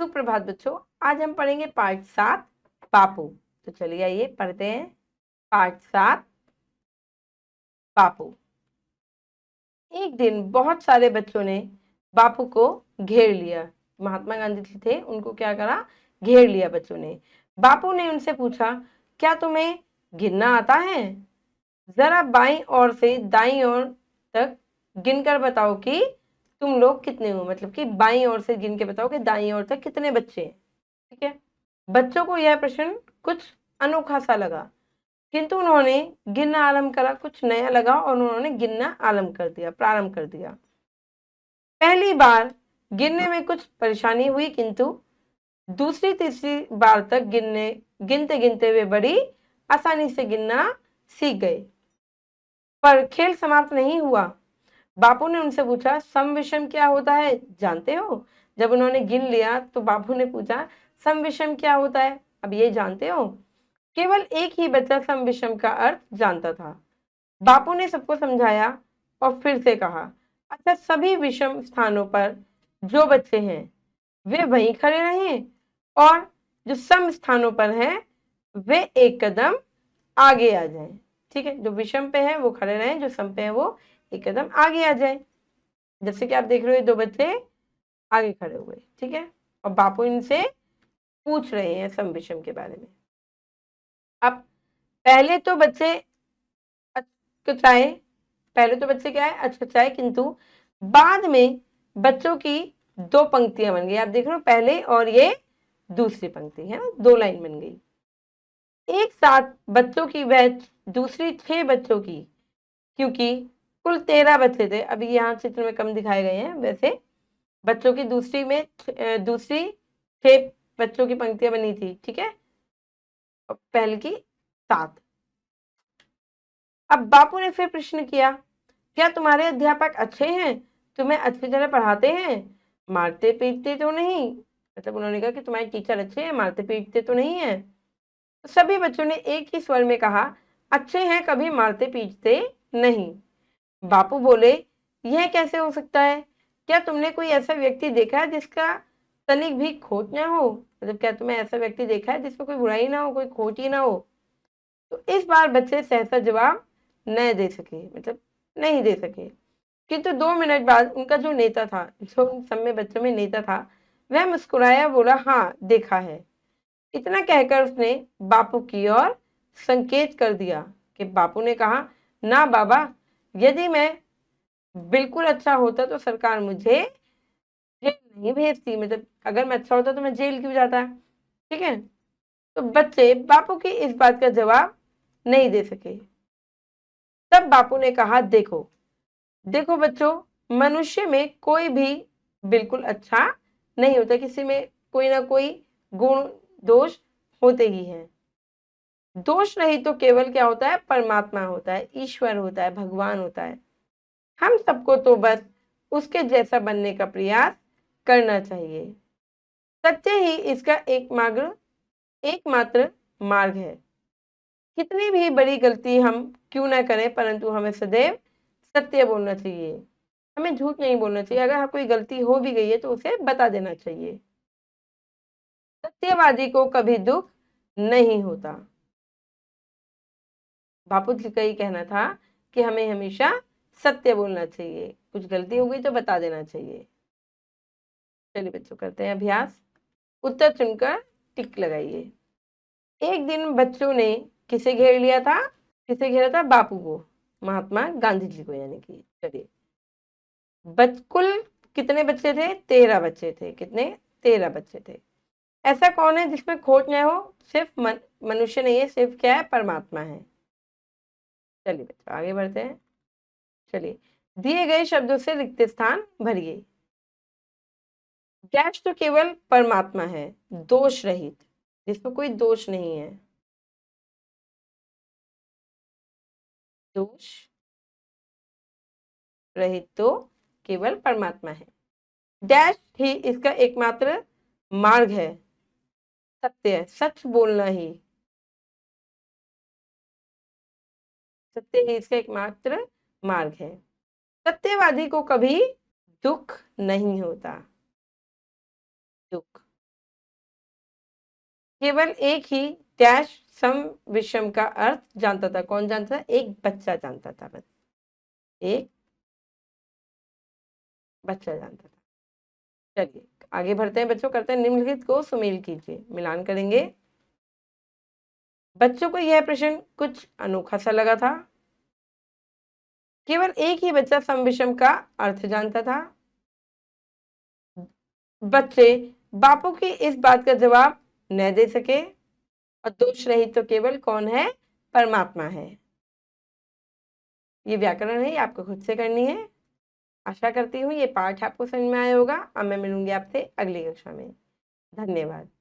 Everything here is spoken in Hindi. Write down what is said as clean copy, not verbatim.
सुप्रभात बच्चों, आज हम पढ़ेंगे पाठ 7 बापू। तो चलिए आइए पढ़ते हैं पाठ 7 बापू। एक दिन बहुत सारे बच्चों ने बापू को घेर लिया। महात्मा गांधी जी थे, उनको क्या करा, घेर लिया बच्चों ने। बापू ने उनसे पूछा, क्या तुम्हें गिनना आता है? जरा बाईं ओर से दाईं ओर तक गिनकर बताओ कि तुम लोग कितने हो। मतलब कि बाईं ओर से गिन के बताओ कि दाईं ओर तक कितने बच्चे हैं। ठीक है। बच्चों को यह प्रश्न कुछ अनोखा सा लगा, किंतु उन्होंने गिनना आरंभ करा। कुछ नया लगा और उन्होंने गिनना प्रारंभ कर दिया। पहली बार गिनने में कुछ परेशानी हुई, किंतु दूसरी तीसरी बार तक गिनते गिनते वे बड़ी आसानी से गिनना सीख गए। पर खेल समाप्त नहीं हुआ। बापू ने उनसे पूछा, सम विषम क्या होता है जानते हो? जब उन्होंने गिन लिया तो बापू ने पूछा, सम विषम क्या होता है, अब ये जानते हो? केवल एक ही बच्चा सम विषम का अर्थ जानता था। बापू ने सबको समझाया और फिर से कहा, अच्छा, सभी विषम स्थानों पर जो बच्चे हैं वे वहीं खड़े रहें और जो सम स्थानों पर हैं वे एक कदम आगे आ जाएं। ठीक है, जो विषम पे है वो खड़े रहें, जो सम पे है वो एक कदम आगे आ जाए। जैसे कि आप देख रहे हो, दो बच्चे आगे खड़े हुए। ठीक है, और बापू इनसे पूछ रहे हैं सम विषम के बारे में। अब पहले तो बच्चे अचकचाए, किंतु बाद में बच्चों की दो पंक्तियां बन गई। आप देख रहे हो, पहले और ये दूसरी पंक्ति है ना, दो लाइन बन गई। एक साथ बच्चों की बैच दूसरी 6 बच्चों की, क्योंकि कुल 13 बच्चे थे। अभी यहाँ चित्र में कम दिखाए गए हैं, वैसे बच्चों की दूसरी 6 बच्चों की पंक्तियां बनी थी। ठीक है, और पहले की 7। अब बापू ने फिर प्रश्न किया, क्या तुम्हारे अध्यापक अच्छे हैं? तुम्हें अच्छी तरह पढ़ाते हैं, मारते पीटते तो नहीं? मतलब उन्होंने कहा कि तुम्हारे टीचर अच्छे हैं, मारते पीटते तो नहीं है? तो सभी बच्चों ने एक ही स्वर में कहा, अच्छे हैं, कभी मारते पीटते नहीं। बापू बोले, यह कैसे हो सकता है? क्या तुमने कोई ऐसा व्यक्ति देखा है जिसका तनिक भी खोट ना हो? मतलब क्या तुमने ऐसा व्यक्ति देखा है जिसमें कोई बुराई ना हो, कोई खोट ही ना हो? तो इस बार बच्चे सहसा जवाब नहीं दे सके। किंतु 2 मिनट बाद उनका जो नेता था, जो उन सब में बच्चों में नेता था, वह मुस्कुराया, बोला, हाँ देखा है। इतना कहकर उसने बापू की ओर संकेत कर दिया कि बापू ने कहा, ना बाबा, यदि मैं बिल्कुल अच्छा होता तो सरकार मुझे जेल नहीं भेजती। मतलब अगर मैं अच्छा होता तो मैं जेल क्यों जाता? ठीक है। तो बच्चे बापू की इस बात का जवाब नहीं दे सके। तब बापू ने कहा, देखो देखो बच्चों, मनुष्य में कोई भी बिल्कुल अच्छा नहीं होता, किसी में कोई ना कोई गुण दोष होते ही हैं। दोष नहीं तो केवल क्या होता है, परमात्मा होता है, ईश्वर होता है, भगवान होता है। हम सबको तो बस उसके जैसा बनने का प्रयास करना चाहिए। सत्य ही इसका एकमात्र मार्ग है। कितनी भी बड़ी गलती हम क्यों ना करें, परंतु हमें सदैव सत्य बोलना चाहिए। हमें झूठ नहीं बोलना चाहिए। अगर कोई गलती हो भी गई है तो उसे बता देना चाहिए। सत्यवादी को कभी दुख नहीं होता। बापू जी का ही कहना था कि हमें हमेशा सत्य बोलना चाहिए, कुछ गलती हो गई तो बता देना चाहिए। चलिए बच्चों, करते हैं अभ्यास। उत्तर चुनकर टिक लगाइए। एक दिन बच्चों ने किसे घेर लिया था? किसे घेरा था? बापू को, महात्मा गांधी जी को, यानी कि। चलिए, कुल कितने बच्चे थे? 13 बच्चे थे। कितने? 13 बच्चे थे। ऐसा कौन है जिसमें खोट न हो? सिर्फ मनुष्य नहीं है, सिर्फ क्या है, परमात्मा है। चलिए बच्चों, आगे बढ़ते हैं। चलिए, दिए गए शब्दों से रिक्त स्थान भरिए। डैश तो केवल परमात्मा है, दोष रहित, जिसमें कोई दोष नहीं है। दोष रहित तो केवल परमात्मा है। डैश ही इसका एकमात्र मार्ग है। सत्य है, सच बोलना ही। सत्य ही इसका एकमात्र मार्ग है। सत्यवादी को कभी दुख नहीं होता। दुख केवल एक ही डैश सम विषम का अर्थ जानता था। कौन जानता था? एक बच्चा जानता था, बस एक बच्चा जानता था। चलिए आगे बढ़ते हैं बच्चों, करते हैं निम्नलिखित को सुमेल कीजिए, मिलान करेंगे। बच्चों को यह प्रश्न कुछ अनोखा सा लगा था। केवल एक ही बच्चा सम विषम का अर्थ जानता था। बच्चे बापू की इस बात का जवाब न दे सके और दोष रहित तो केवल कौन है? परमात्मा है। ये व्याकरण है, ये आपको खुद से करनी है। आशा करती हूँ ये पाठ आपको समझ में आया होगा। अब मैं मिलूंगी आपसे अगली कक्षा में। धन्यवाद।